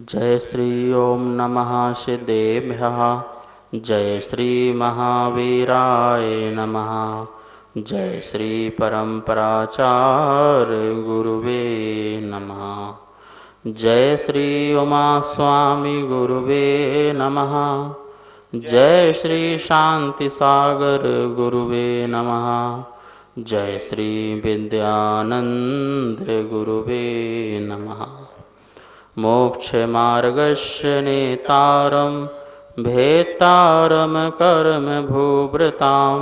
जय श्री ओम नमः सिद्धेभ्यः। जय श्री महावीराय नमः। जय श्री परम्पराचार्य गुरुवे नमः। जय श्री उमा स्वामी गुरुवे नमः। जय श्री शांति सागर गुरुवे नमः। जय श्री विद्यानंद गुरुवे नमः। मोक्षमार्गस्य नेतारं भेत्तारं कर्म भूभृतां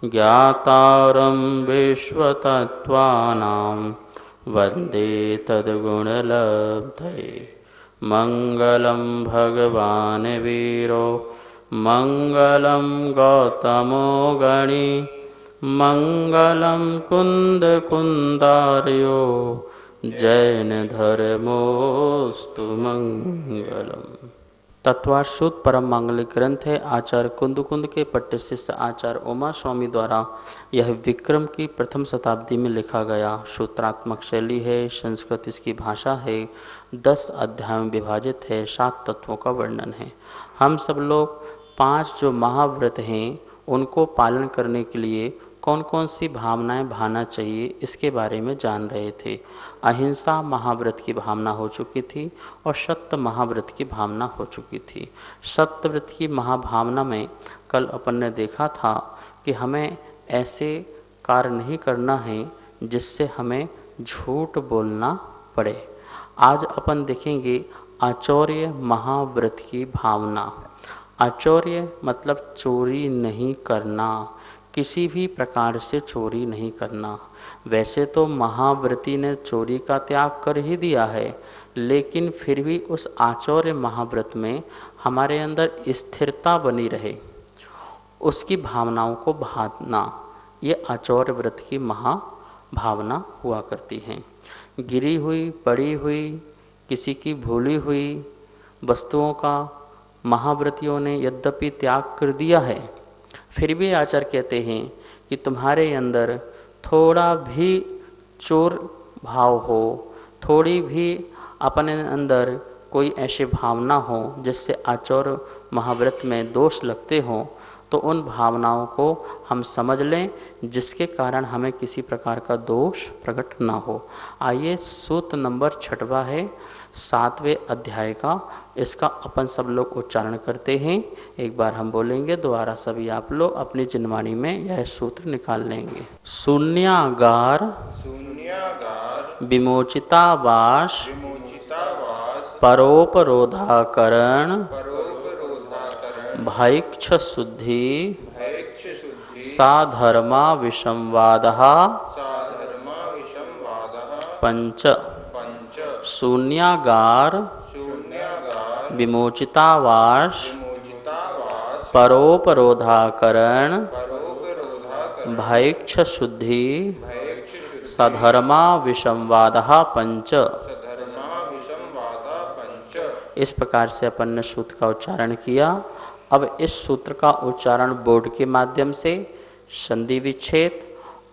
ज्ञातारं विश्वतत्त्वानां वन्दे तद्गुणलब्धये। मङ्गलं भगवान् वीरो मङ्गलं गौतमो गणी मङ्गलं कुन्दकुन्दार्यो जैन धर्मोस्तु मंगलम। तत्वार्थ परम मांगलिक ग्रंथ है आचार्य कुंद के पट्ट शिष्य आचार्य उमा स्वामी द्वारा यह विक्रम की प्रथम शताब्दी में लिखा गया सूत्रात्मक शैली है। संस्कृत इसकी भाषा है। 10 अध्यायों में विभाजित है। 7 तत्वों का वर्णन है। हम सब लोग 5 जो महाव्रत हैं उनको पालन करने के लिए कौन कौन सी भावनाएं भाना चाहिए इसके बारे में जान रहे थे। अहिंसा महाव्रत की भावना हो चुकी थी और सत्य महाव्रत की भावना हो चुकी थी। सत्यव्रत की महाभावना में कल अपन ने देखा था कि हमें ऐसे कार्य नहीं करना है जिससे हमें झूठ बोलना पड़े। आज अपन देखेंगे आचौर्य महाव्रत की भावना। आचौर्य मतलब चोरी नहीं करना, किसी भी प्रकार से चोरी नहीं करना। वैसे तो महाव्रती ने चोरी का त्याग कर ही दिया है, लेकिन फिर भी उस आचौर्य महाव्रत में हमारे अंदर स्थिरता बनी रहे, उसकी भावनाओं को भातना, ये आचौर्य व्रत की महाभावना हुआ करती है। गिरी हुई पड़ी हुई किसी की भूली हुई वस्तुओं का महाव्रतियों ने यद्यपि त्याग कर दिया है, फिर भी आचार्य कहते हैं कि तुम्हारे अंदर थोड़ा भी चोर भाव हो, थोड़ी भी अपने अंदर कोई ऐसी भावना हो जिससे आचौर्य महाव्रत में दोष लगते हों, तो उन भावनाओं को हम समझ लें जिसके कारण हमें किसी प्रकार का दोष प्रकट ना हो। आइए सूत्र नंबर 6वां है 7वें अध्याय का, इसका अपन सब लोग उच्चारण करते हैं। एक बार हम बोलेंगे, दोबारा सभी आप लोग अपनी जिनवाणी में यह सूत्र निकाल लेंगे। शून्यागार विमोचितावास परोपरोधाकरण भैक्ष शुद्धि साधर्मा विषमवादः पंच। शून्यागार विमोचितावास परोपरोधाकरण भैक्ष शुद्धि सधर्मा विषमवादः पंच। इस प्रकार से अपन ने सूत्र का उच्चारण किया। अब इस सूत्र का उच्चारण बोर्ड के माध्यम से संधि विच्छेद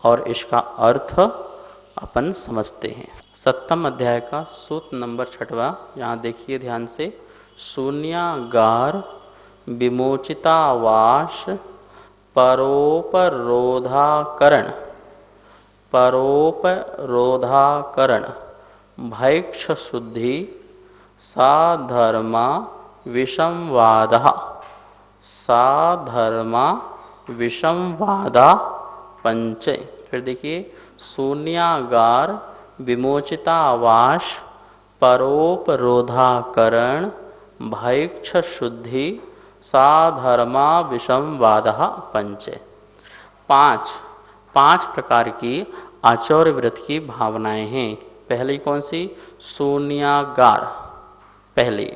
और इसका अर्थ अपन समझते हैं। 7वें अध्याय का सूत्र नंबर 6वां, यहाँ देखिए ध्यान से। शून्यागार विमोचितावास परोपरोधाकरण भैक्ष शुद्धि साधर्मा विषमवादः पंच। फिर देखिए, शून्यागार विमोचितावास परोपरोधाकरण भैक्ष शुद्धि साधर्मा विषमवादः पंच। 5 प्रकार की आचौर्य व्रत की भावनाएं हैं। पहली कौन सी? शून्यागार पहली।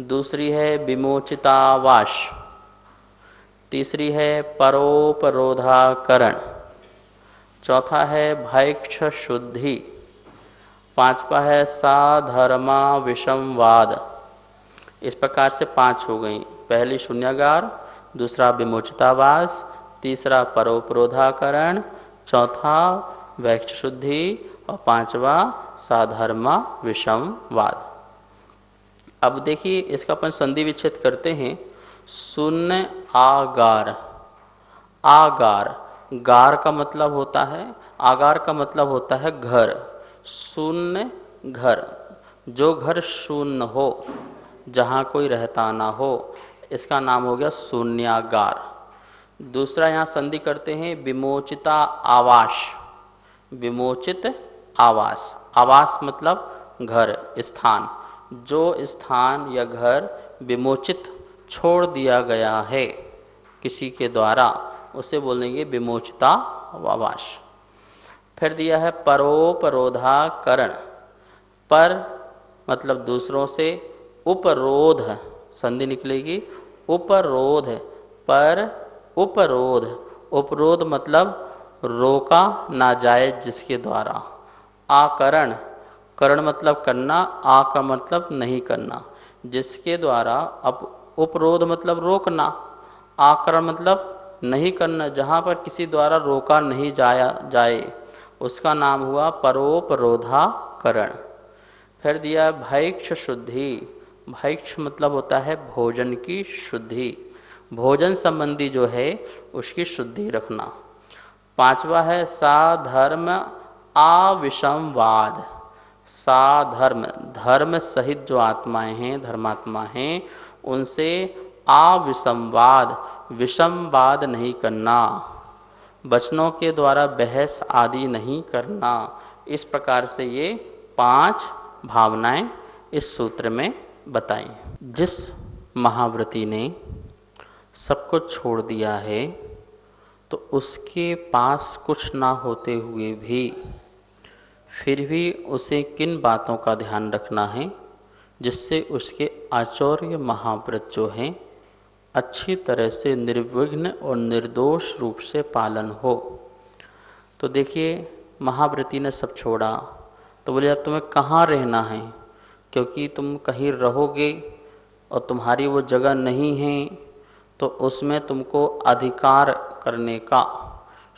दूसरी है विमोचितावास। तीसरी है परोपरोधाकरण। चौथा है भैक्ष शुद्धि। 5वां है साधर्मा विषमवाद। इस प्रकार से 5 हो गई। पहली शून्यागार, दूसरा विमोचितावास, तीसरा परोपरोधाकरण, चौथा भैक्ष शुद्धि और 5वां साधर्मा विषमवाद। अब देखिए इसका अपन संधि विच्छेद करते हैं। शून्य आगार, आगार, गार का मतलब होता है, आगार का मतलब होता है घर। शून्य घर, जो घर शून्य हो, जहाँ कोई रहता ना हो, इसका नाम हो गया शून्यागार। दूसरा यहाँ संधि करते हैं विमोचिता आवास, विमोचित आवास, आवास मतलब घर, स्थान। जो स्थान या घर विमोचित छोड़ दिया गया है किसी के द्वारा, उसे बोलेंगे विमोचिता आवास। फिर दिया है परोपरोधाकरण, पर मतलब दूसरों से, उपरोध संधि निकलेगी उपरोध, पर उपरोध, उपरोध मतलब रोका ना जाए जिसके द्वारा। आकरण, करण मतलब करना, आ का मतलब नहीं करना, जिसके द्वारा। अब उपरोध मतलब रोकना, आकरण मतलब नहीं करना, जहाँ पर किसी द्वारा रोका नहीं जाए उसका नाम हुआ परोपरोधाकरण। फिर दिया भैक्ष शुद्धि, भैक्ष मतलब होता है भोजन की शुद्धि, भोजन संबंधी जो है उसकी शुद्धि रखना। पांचवा है साधर्म अविषमवाद, साधर्म, धर्म सहित जो आत्माएं हैं, धर्मात्मा हैं, उनसे अविषमवाद, विषमवाद नहीं करना, वचनों के द्वारा बहस आदि नहीं करना। इस प्रकार से ये 5 भावनाएं इस सूत्र में बताई। जिस महाव्रती ने सब कुछ छोड़ दिया है, तो उसके पास कुछ ना होते हुए भी फिर भी उसे किन बातों का ध्यान रखना है जिससे उसके आचार्य महाव्रत जो हैं अच्छी तरह से निर्विघ्न और निर्दोष रूप से पालन हो। तो देखिए महाव्रती ने सब छोड़ा, तो बोले अब तुम्हें कहाँ रहना है, क्योंकि तुम कहीं रहोगे और तुम्हारी वो जगह नहीं है, तो उसमें तुमको अधिकार करने का,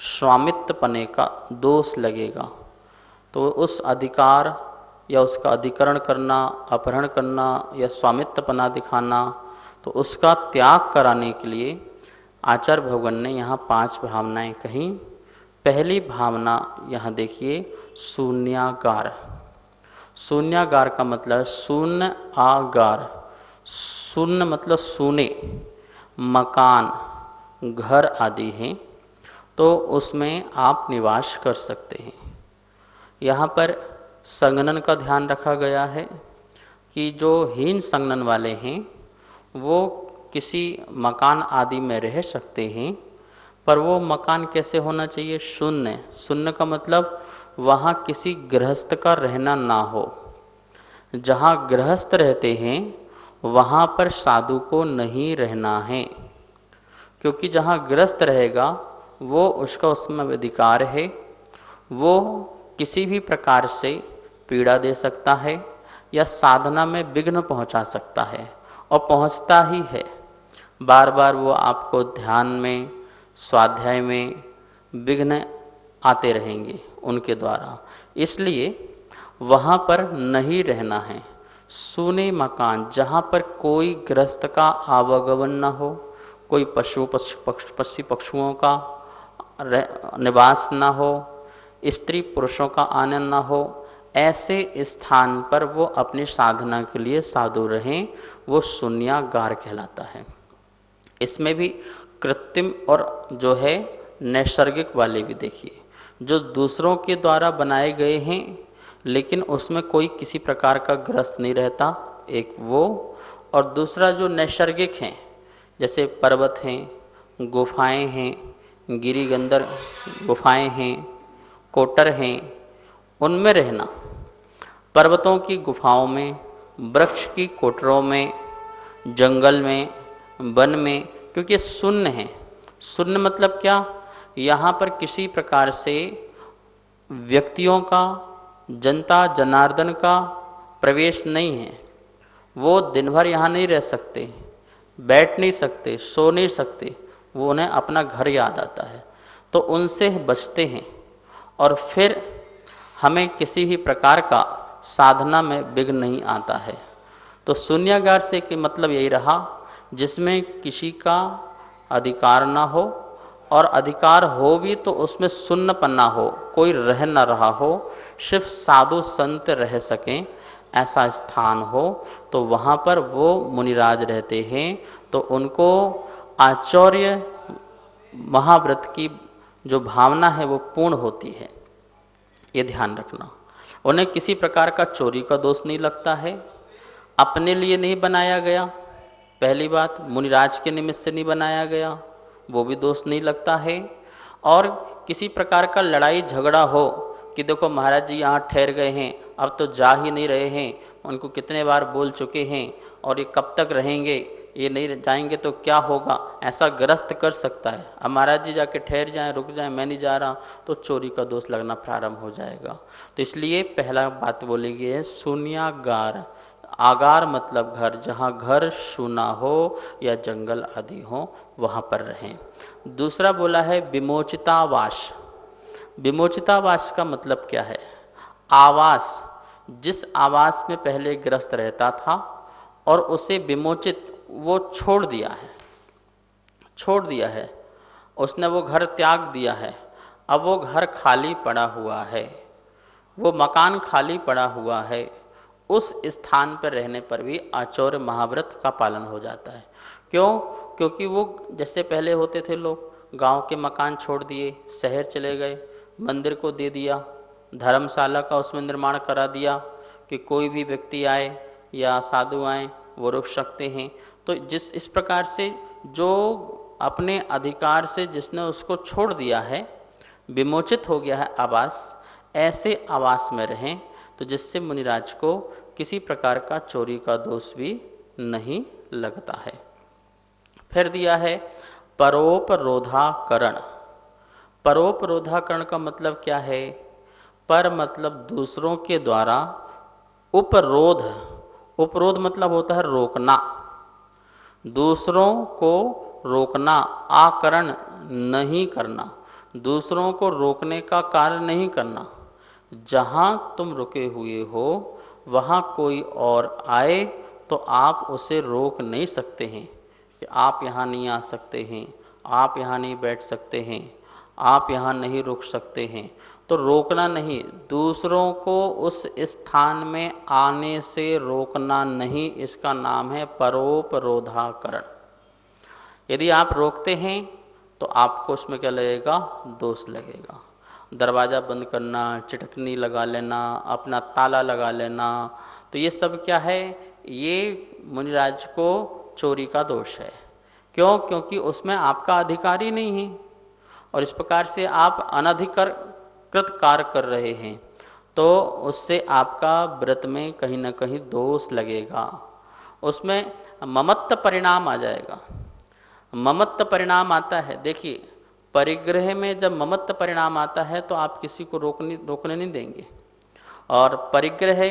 स्वामित्व पने का दोष लगेगा। तो उस अधिकार या उसका अधिकरण करना, अपहरण करना या स्वामित्वपना दिखाना, तो उसका त्याग कराने के लिए आचार्य भगवान ने यहाँ 5 भावनाएं कहीं। पहली भावना यहाँ देखिए शून्यागार, शून्यागार का मतलब शून्य आगार, शून्य मतलब सूने, मकान, घर आदि हैं, तो उसमें आप निवास कर सकते हैं। यहाँ पर संगनन का ध्यान रखा गया है कि जो हीन संगनन वाले हैं वो किसी मकान आदि में रह सकते हैं, पर वो मकान कैसे होना चाहिए, शून्य। शून्य का मतलब वहाँ किसी गृहस्थ का रहना ना हो। जहाँ गृहस्थ रहते हैं वहाँ पर साधु को नहीं रहना है, क्योंकि जहाँ गृहस्थ रहेगा वो उसका उसमें अधिकार है, वो किसी भी प्रकार से पीड़ा दे सकता है या साधना में विघ्न पहुंचा सकता है, और पहुंचता ही है। बार बार वो आपको ध्यान में, स्वाध्याय में विघ्न आते रहेंगे उनके द्वारा, इसलिए वहाँ पर नहीं रहना है। सूने मकान, जहाँ पर कोई गृहस्थ का आवागमन न हो, कोई पशु पक्षुओं का निवास न हो, स्त्री पुरुषों का आनंद न हो, ऐसे स्थान पर वो अपनी साधना के लिए साधु रहें, वो शून्यागार कहलाता है। इसमें भी कृत्रिम और जो है नैसर्गिक वाले भी देखिए, जो दूसरों के द्वारा बनाए गए हैं लेकिन उसमें कोई किसी प्रकार का ग्रस्त नहीं रहता, एक वो, और दूसरा जो नैसर्गिक हैं, जैसे पर्वत हैं, गुफाएं हैं, गिरिगंधर गुफाएं हैं, कोटर हैं, उनमें रहना। पर्वतों की गुफाओं में, वृक्ष की कोटरों में, जंगल में, वन में, क्योंकि शून्य है। शून्य मतलब क्या, यहाँ पर किसी प्रकार से व्यक्तियों का, जनता जनार्दन का प्रवेश नहीं है। वो दिन भर यहाँ नहीं रह सकते, बैठ नहीं सकते, सो नहीं सकते, वो उन्हें अपना घर याद आता है, तो उनसे बचते हैं। और फिर हमें किसी भी प्रकार का साधना में विघ्न नहीं आता है। तो शून्यागार से कि मतलब यही रहा जिसमें किसी का अधिकार ना हो, और अधिकार हो भी तो उसमें शून्यपन्ना हो, कोई रह न रहा हो, सिर्फ साधु संत रह सकें ऐसा स्थान हो, तो वहाँ पर वो मुनिराज रहते हैं। तो उनको आचौर्य महाव्रत की जो भावना है वो पूर्ण होती है, ये ध्यान रखना। उन्हें किसी प्रकार का चोरी का दोष नहीं लगता है, अपने लिए नहीं बनाया गया, पहली बात मुनिराज के निमित्त से नहीं बनाया गया, वो भी दोष नहीं लगता है। और किसी प्रकार का लड़ाई झगड़ा हो कि देखो महाराज जी यहाँ ठहर गए हैं, अब तो जा ही नहीं रहे हैं, उनको कितने बार बोल चुके हैं और ये कब तक रहेंगे, ये नहीं जाएंगे तो क्या होगा, ऐसा ग्रस्त कर सकता है। अब महाराज जी जाके ठहर जाएं, रुक जाएं, मैं नहीं जा रहा, तो चोरी का दोष लगना प्रारंभ हो जाएगा। तो इसलिए पहला बात बोली गई है शून्यागार। आगार मतलब घर, जहाँ घर सूना हो या जंगल आदि हो वहाँ पर रहें। दूसरा बोला है विमोचितावास। विमोचितावास का मतलब क्या है? आवास, जिस आवास में पहले ग्रस्त रहता था और उसे विमोचित वो छोड़ दिया है, उसने वो घर त्याग दिया है, अब वो घर खाली पड़ा हुआ है, वो मकान खाली पड़ा हुआ है, उस स्थान पर रहने पर भी आचौर्य महाव्रत का पालन हो जाता है। क्यों? क्योंकि वो जैसे पहले होते थे लोग, गांव के मकान छोड़ दिए, शहर चले गए, मंदिर को दे दिया, धर्मशाला का उसमें निर्माण करा दिया कि कोई भी व्यक्ति आए या साधु आए वो रुक सकते हैं। तो जिस इस प्रकार से जो अपने अधिकार से जिसने उसको छोड़ दिया है, विमोचित हो गया है आवास, ऐसे आवास में रहें, तो जिससे मुनिराज को किसी प्रकार का चोरी का दोष भी नहीं लगता है। फिर दिया है परोपरोधाकरण। परोपरोधाकरण का मतलब क्या है? पर मतलब दूसरों के द्वारा, उपरोध, उपरोध मतलब होता है रोकना, दूसरों को रोकना, आकरण नहीं करना, दूसरों को रोकने का कार्य नहीं करना। जहाँ तुम रुके हुए हो वहाँ कोई और आए तो आप उसे रोक नहीं सकते हैं कि आप यहाँ नहीं आ सकते हैं, आप यहाँ नहीं बैठ सकते हैं, आप यहाँ नहीं रुक सकते हैं। तो रोकना नहीं, दूसरों को उस स्थान में आने से रोकना नहीं, इसका नाम है परोपरोधाकरण। यदि आप रोकते हैं तो आपको उसमें क्या लगेगा? दोष लगेगा। दरवाज़ा बंद करना, चिटकनी लगा लेना, अपना ताला लगा लेना, तो ये सब क्या है? ये मुनिराज को चोरी का दोष है। क्यों? क्योंकि उसमें आपका अधिकार ही नहीं है और इस प्रकार से आप अनधिकृत कार्य कर रहे हैं, तो उससे आपका व्रत में कहीं ना कहीं दोष लगेगा, उसमें ममत्व परिणाम आ जाएगा। ममत्व परिणाम आता है, देखिए परिग्रह में जब ममत्व परिणाम आता है तो आप किसी को रोकने नहीं देंगे, और परिग्रह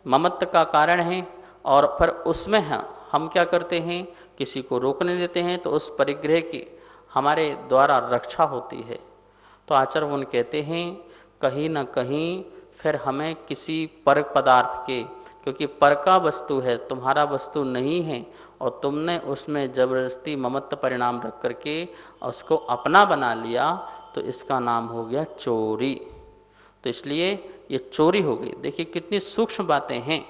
ममत्व का कारण है, और फिर उसमें हम क्या करते हैं? किसी को रोकने देते हैं, तो उस परिग्रह की हमारे द्वारा रक्षा होती है। तो आचार्य वन कहते हैं कहीं ना कहीं फिर हमें किसी पर पदार्थ के, क्योंकि पर का वस्तु है, तुम्हारा वस्तु नहीं है, और तुमने उसमें जबरदस्ती ममत्व परिणाम रख करके उसको अपना बना लिया, तो इसका नाम हो गया चोरी। तो इसलिए ये चोरी हो गई। देखिए कितनी सूक्ष्म बातें हैं।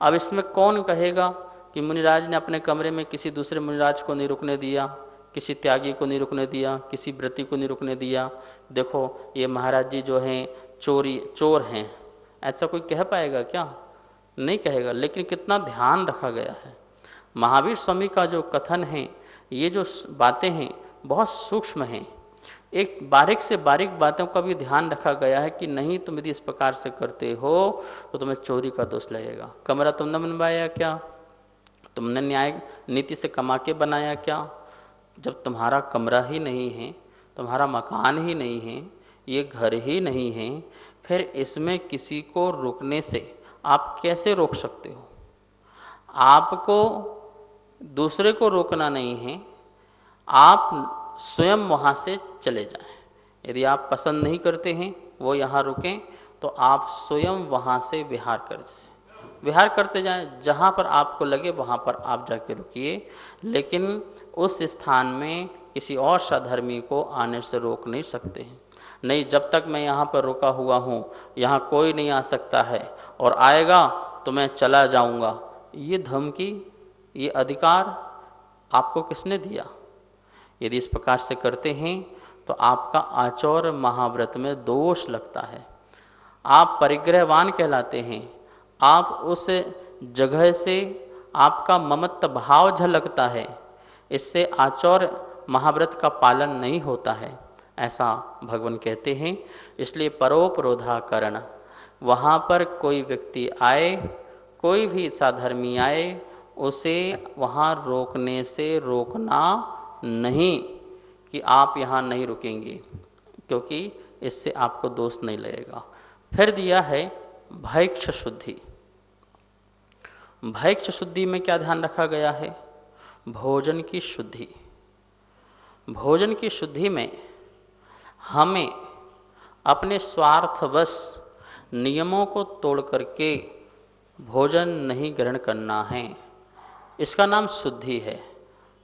अब इसमें कौन कहेगा कि मुनिराज ने अपने कमरे में किसी दूसरे मुनिराज को नहीं रुकने दिया, किसी त्यागी को नहीं रुकने दिया, किसी व्रती को नहीं रुकने दिया, देखो ये महाराज जी जो हैं चोर हैं, ऐसा कोई कह पाएगा क्या? नहीं कहेगा। लेकिन कितना ध्यान रखा गया है। महावीर स्वामी का जो कथन है, ये जो बातें हैं बहुत सूक्ष्म हैं, एक बारीक से बारीक बातों का भी ध्यान रखा गया है कि नहीं तुम यदि इस प्रकार से करते हो तो तुम्हें चोरी का दोष लगेगा। कमरा तुमने बनवाया क्या? तुमने न्याय नीति से कमा के बनाया क्या? जब तुम्हारा कमरा ही नहीं है, तुम्हारा मकान ही नहीं है, ये घर ही नहीं है, फिर इसमें किसी को रुकने से आप कैसे रोक सकते हो? आपको दूसरे को रोकना नहीं है, आप स्वयं वहाँ से चले जाएं। यदि आप पसंद नहीं करते हैं वो यहाँ रुकें, तो आप स्वयं वहाँ से विहार कर जाएं। विहार करते जाएं, जहाँ पर आपको लगे वहाँ पर आप जाके रुकिए, लेकिन उस स्थान में किसी और सधर्मी को आने से रोक नहीं सकते हैं। नहीं, जब तक मैं यहाँ पर रुका हुआ हूँ यहाँ कोई नहीं आ सकता है, और आएगा तो मैं चला जाऊँगा। ये धमकी, ये अधिकार आपको किसने दिया? यदि इस प्रकार से करते हैं तो आपका आचौर महाव्रत में दोष लगता है। आप परिग्रहवान कहलाते हैं। आप उस जगह से आपका ममत्व भाव झलकता है, इससे आचौर महाव्रत का पालन नहीं होता है, ऐसा भगवान कहते हैं। इसलिए परोपरोधाकरण, वहाँ पर कोई व्यक्ति आए, कोई भी साधर्मी आए, उसे वहाँ रोकने से रोकना नहीं कि आप यहाँ नहीं रुकेंगे, क्योंकि इससे आपको दोष नहीं लगेगा। फिर दिया है भैक्ष शुद्धि। भैक्ष शुद्धि में क्या ध्यान रखा गया है? भोजन की शुद्धि। भोजन की शुद्धि में हमें अपने स्वार्थवश नियमों को तोड़ करके भोजन नहीं ग्रहण करना है। इसका नाम शुद्धि है।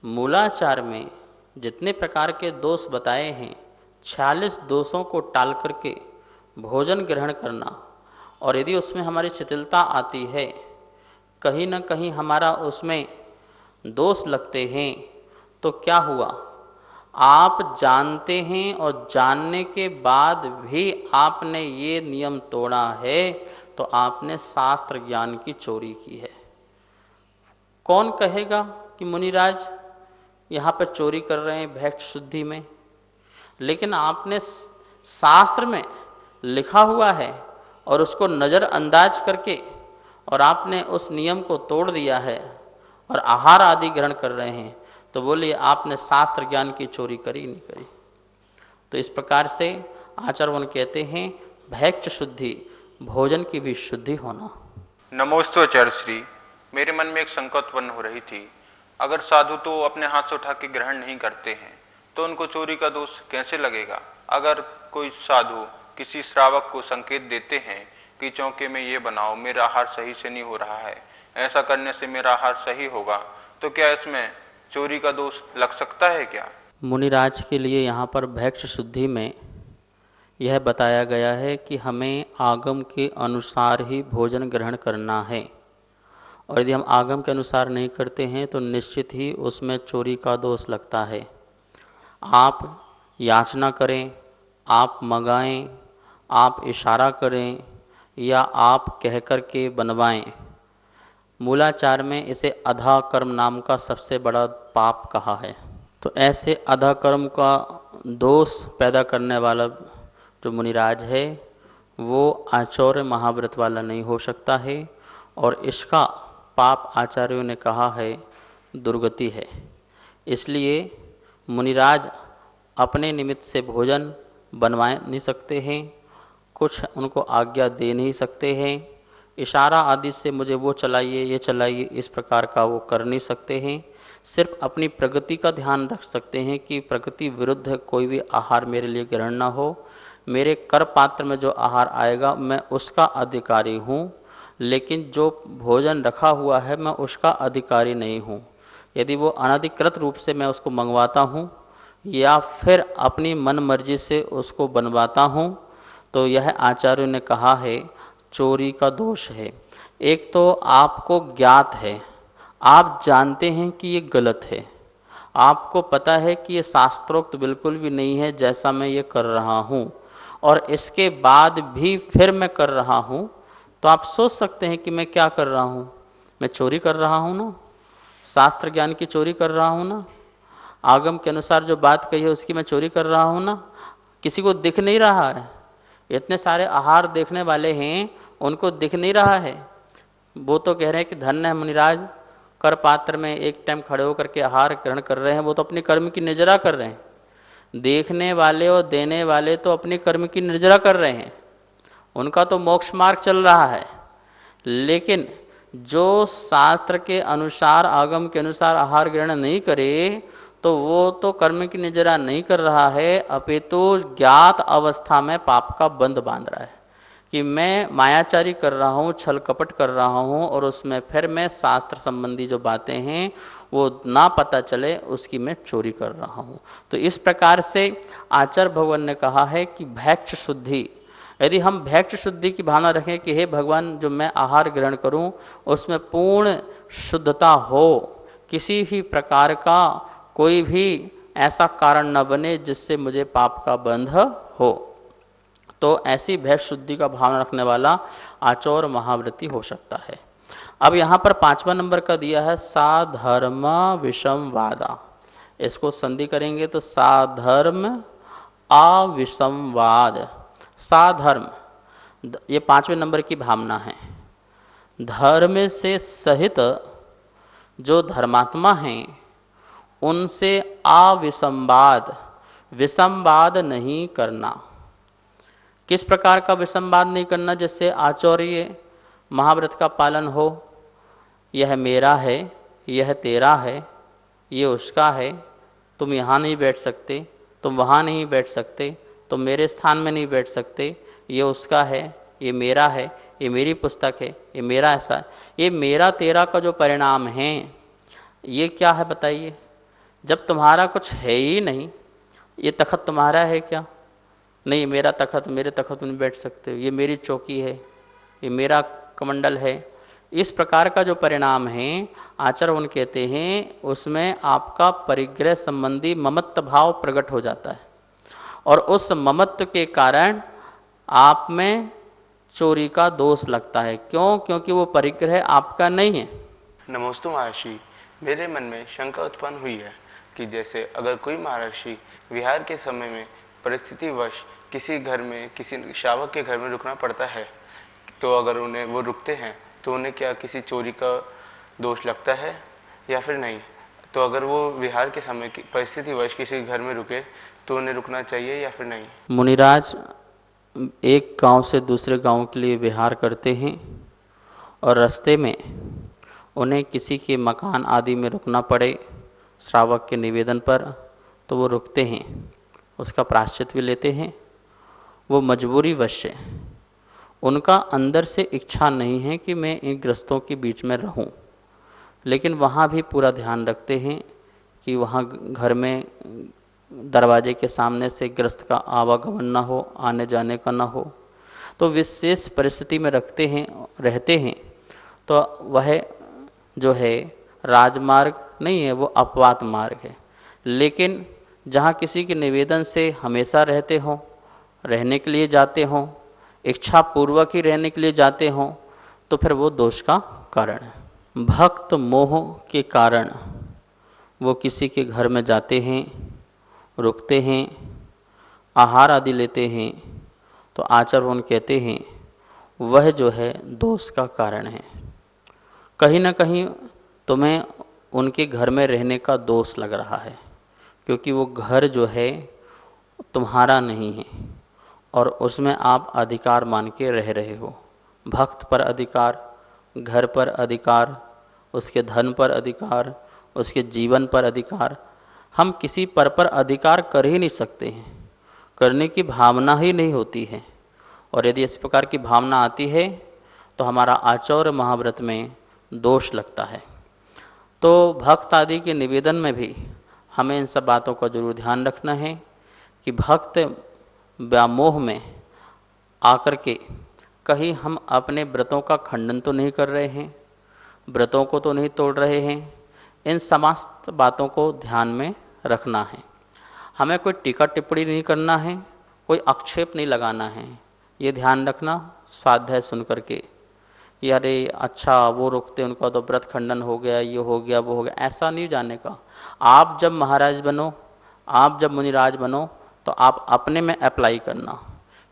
मूलाचार में जितने प्रकार के दोष बताए हैं, 46 दोषों को टाल करके भोजन ग्रहण करना, और यदि उसमें हमारी शिथिलता आती है, कहीं न कहीं हमारा उसमें दोष लगते हैं, तो क्या हुआ? आप जानते हैं और जानने के बाद भी आपने ये नियम तोड़ा है, तो आपने शास्त्र ज्ञान की चोरी की है। कौन कहेगा कि मुनिराज यहाँ पर चोरी कर रहे हैं भैक्ष शुद्धि में? लेकिन आपने शास्त्र में लिखा हुआ है और उसको नज़रअंदाज करके और आपने उस नियम को तोड़ दिया है और आहार आदि ग्रहण कर रहे हैं, तो बोलिए आपने शास्त्र ज्ञान की चोरी करी नहीं करी? तो इस प्रकार से आचार्यवन कहते हैं भैक्ष शुद्धि, भोजन की भी शुद्धि होना। नमोस्तु आचार्य श्री। मेरे मन में एक शंका उत्पन्न हो रही थी, अगर साधु तो अपने हाथ से उठा के ग्रहण नहीं करते हैं, तो उनको चोरी का दोष कैसे लगेगा? अगर कोई साधु किसी श्रावक को संकेत देते हैं कि चौके में ये बनाओ, मेरा आहार सही से नहीं हो रहा है, ऐसा करने से मेरा आहार सही होगा, तो क्या इसमें चोरी का दोष लग सकता है क्या? मुनिराज के लिए यहाँ पर भैक्ष शुद्धि में यह बताया गया है कि हमें आगम के अनुसार ही भोजन ग्रहण करना है, और यदि हम आगम के अनुसार नहीं करते हैं तो निश्चित ही उसमें चोरी का दोष लगता है। आप याचना करें, आप मंगाएं, आप इशारा करें, या आप कह कर के बनवाएं, मूलाचार में इसे अधा कर्म नाम का सबसे बड़ा पाप कहा है। तो ऐसे अधा कर्म का दोष पैदा करने वाला जो मुनिराज है वो आचौर्य महाव्रत वाला नहीं हो सकता है, और इसका पाप आचार्यों ने कहा है दुर्गति है। इसलिए मुनिराज अपने निमित्त से भोजन बनवा नहीं सकते हैं, कुछ उनको आज्ञा दे नहीं सकते हैं, इशारा आदि से मुझे वो चलाइए ये चलाइए इस प्रकार का वो कर नहीं सकते हैं। सिर्फ अपनी प्रगति का ध्यान रख सकते हैं कि प्रगति विरुद्ध कोई भी आहार मेरे लिए ग्रहण ना हो, मेरे कर पात्र में जो आहार आएगा मैं उसका अधिकारी हूँ, लेकिन जो भोजन रखा हुआ है मैं उसका अधिकारी नहीं हूँ। यदि वो अनधिकृत रूप से मैं उसको मंगवाता हूँ या फिर अपनी मन मर्जी से उसको बनवाता हूँ, तो यह आचार्यों ने कहा है चोरी का दोष है। एक तो आपको ज्ञात है, आप जानते हैं कि ये गलत है, आपको पता है कि ये शास्त्रोक्त बिल्कुल भी नहीं है जैसा मैं ये कर रहा हूँ, और इसके बाद भी फिर मैं कर रहा हूँ, तो आप सोच सकते हैं कि मैं क्या कर रहा हूँ, मैं चोरी कर रहा हूँ ना, शास्त्र ज्ञान की चोरी कर रहा हूँ ना, आगम के अनुसार जो बात कही है उसकी मैं चोरी कर रहा हूँ ना। किसी को दिख नहीं रहा है, इतने सारे आहार देखने वाले हैं उनको दिख नहीं रहा है, वो तो कह रहे हैं कि धन्य है मुनिराज, कर पात्र में एक टाइम खड़े होकर के आहार ग्रहण कर रहे हैं, वो तो अपने कर्म की निर्जरा कर रहे हैं। देखने वाले और देने वाले तो अपने कर्म की निर्जरा कर रहे हैं, उनका तो मोक्ष मार्ग चल रहा है। लेकिन जो शास्त्र के अनुसार आगम के अनुसार आहार ग्रहण नहीं करे तो वो तो कर्म की निर्जरा नहीं कर रहा है, अपितु ज्ञात अवस्था में पाप का बंध बांध रहा है कि मैं मायाचारी कर रहा हूँ, छल कपट कर रहा हूँ, और उसमें फिर मैं शास्त्र संबंधी जो बातें हैं वो ना पता चले उसकी मैं चोरी कर रहा हूँ। तो इस प्रकार से आचार्य भगवान ने कहा है कि भैक्ष शुद्धि, यदि हम भैक्ष शुद्धि की भावना रखें कि हे भगवान जो मैं आहार ग्रहण करूं उसमें पूर्ण शुद्धता हो, किसी भी प्रकार का कोई भी ऐसा कारण न बने जिससे मुझे पाप का बंध हो, तो ऐसी भैक्ष शुद्धि का भावना रखने वाला आचौर महाव्रती हो सकता है। अब यहाँ पर 5वां नंबर का दिया है साधर्म विषमवादा। इसको संधि करेंगे तो साधर्म अविसंवाद। साधर्म, ये 5वें नंबर की भावना है। धर्म से सहित जो धर्मात्मा हैं उनसे अविसंवाद, विसंवाद नहीं करना। किस प्रकार का विसंवाद नहीं करना? जैसे आचौर्य महाव्रत का पालन हो, यह मेरा है, यह तेरा है, ये उसका है, तुम यहाँ नहीं बैठ सकते, तुम वहाँ नहीं बैठ सकते, तुम मेरे स्थान में नहीं बैठ सकते, ये उसका है, ये मेरा है, ये मेरी पुस्तक है, ये मेरा ऐसा है। ये मेरा तेरा का जो परिणाम है ये क्या है बताइए? जब तुम्हारा कुछ है ही नहीं, ये तखत तुम्हारा है क्या? नहीं, मेरा तखत, मेरे तखत में बैठ सकते हो, ये मेरी चौकी है, ये मेरा कमंडल है। इस प्रकार का जो परिणाम है आचरण कहते हैं, उसमें आपका परिग्रह संबंधी ममत्व भाव प्रकट हो जाता है, और उस ममत्व के कारण आप में चोरी का दोष लगता है। क्यों? क्योंकि वो परिग्रह आपका नहीं है। नमोस्तु महर्षि, मेरे मन में शंका उत्पन्न हुई है कि जैसे अगर कोई महर्षि विहार के समय में परिस्थितिवश किसी घर में, किसी श्रावक के घर में रुकना पड़ता है, तो अगर उन्हें वो रुकते हैं तो उन्हें क्या किसी चोरी का दोष लगता है या फिर नहीं? तो अगर वो विहार के समय की परिस्थितिवश किसी घर में रुके तो उन्हें रुकना चाहिए या फिर नहीं? मुनिराज एक गांव से दूसरे गांव के लिए विहार करते हैं और रास्ते में उन्हें किसी के मकान आदि में रुकना पड़े श्रावक के निवेदन पर, तो वो रुकते हैं, उसका प्रायश्चित भी लेते हैं। वो मजबूरी वश है, उनका अंदर से इच्छा नहीं है कि मैं इन ग्रस्तों के बीच में रहूं, लेकिन वहाँ भी पूरा ध्यान रखते हैं कि वहाँ घर में दरवाजे के सामने से ग्रस्त का आवागमन ना हो, आने जाने का ना हो। तो विशेष परिस्थिति में रहते हैं, तो वह जो है राजमार्ग नहीं है, वो अपवाद मार्ग है। लेकिन जहाँ किसी के निवेदन से हमेशा रहते हों, रहने के लिए जाते हों, इच्छा पूर्वक ही रहने के लिए जाते हों, तो फिर वो दोष का कारण है। भक्त मोह के कारण वो किसी के घर में जाते हैं, रुकते हैं, आहार आदि लेते हैं, तो आचरण कहते हैं वह जो है दोष का कारण है। कहीं ना कहीं तुम्हें उनके घर में रहने का दोष लग रहा है, क्योंकि वो घर जो है तुम्हारा नहीं है और उसमें आप अधिकार मान के रह रहे हो। भक्त पर अधिकार, घर पर अधिकार, उसके धन पर अधिकार, उसके जीवन पर अधिकार। हम किसी पर अधिकार कर ही नहीं सकते हैं, करने की भावना ही नहीं होती है। और यदि इस प्रकार की भावना आती है तो हमारा आचौर्य महाव्रत में दोष लगता है। तो भक्त आदि के निवेदन में भी हमें इन सब बातों का जरूर ध्यान रखना है कि भक्त व्यामोह में आकर के कहीं हम अपने व्रतों का खंडन तो नहीं कर रहे हैं, व्रतों को तो नहीं तोड़ रहे हैं। इन समस्त बातों को ध्यान में रखना है। हमें कोई टीका टिप्पणी नहीं करना है, कोई आक्षेप नहीं लगाना है। ये ध्यान रखना स्वाध्याय सुन करके, अरे अच्छा वो रुकते उनका तो व्रत खंडन हो गया, ये हो गया, वो हो गया, ऐसा नहीं जाने का। आप जब महाराज बनो, आप जब मुनिराज बनो, तो आप अपने में अप्लाई करना,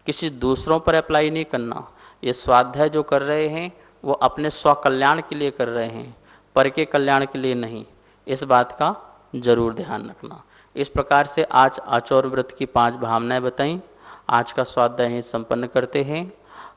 किसी दूसरों पर अप्लाई नहीं करना। ये स्वाध्याय जो कर रहे हैं वो अपने स्वकल्याण के लिए कर रहे हैं, पर के कल्याण के लिए नहीं। इस बात का जरूर ध्यान रखना। इस प्रकार से आज आचौर व्रत की 5 भावनाएं बताईं। आज का स्वाध्याय ही संपन्न करते हैं।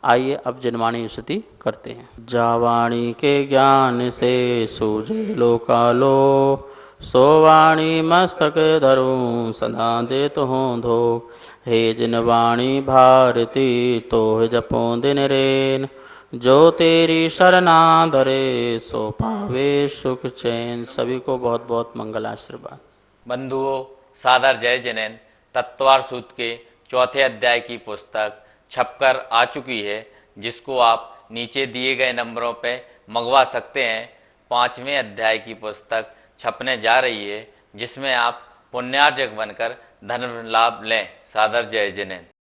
आइए अब जनवाणी स्तुति करते हैं। जावाणी के ज्ञान से सूझे लोकालो, सोवाणी मस्तक धरूं सदा देत हूँ धोख। हे जिन वाणी भारती तो जपों दिन रेन। जो तेरी शरणा धरे सो पावे सुख चैन। सभी को बहुत बहुत मंगल आशीर्वाद। बंधुओं, सादर जय जिनेंद्र। तत्वार सूत के चौथे अध्याय की पुस्तक छपकर आ चुकी है, जिसको आप नीचे दिए गए नंबरों पे मंगवा सकते हैं। 5वें अध्याय की पुस्तक छपने जा रही है, जिसमें आप पुण्यार्जक बनकर धन लाभ लें। सादर जय जिनेंद्र।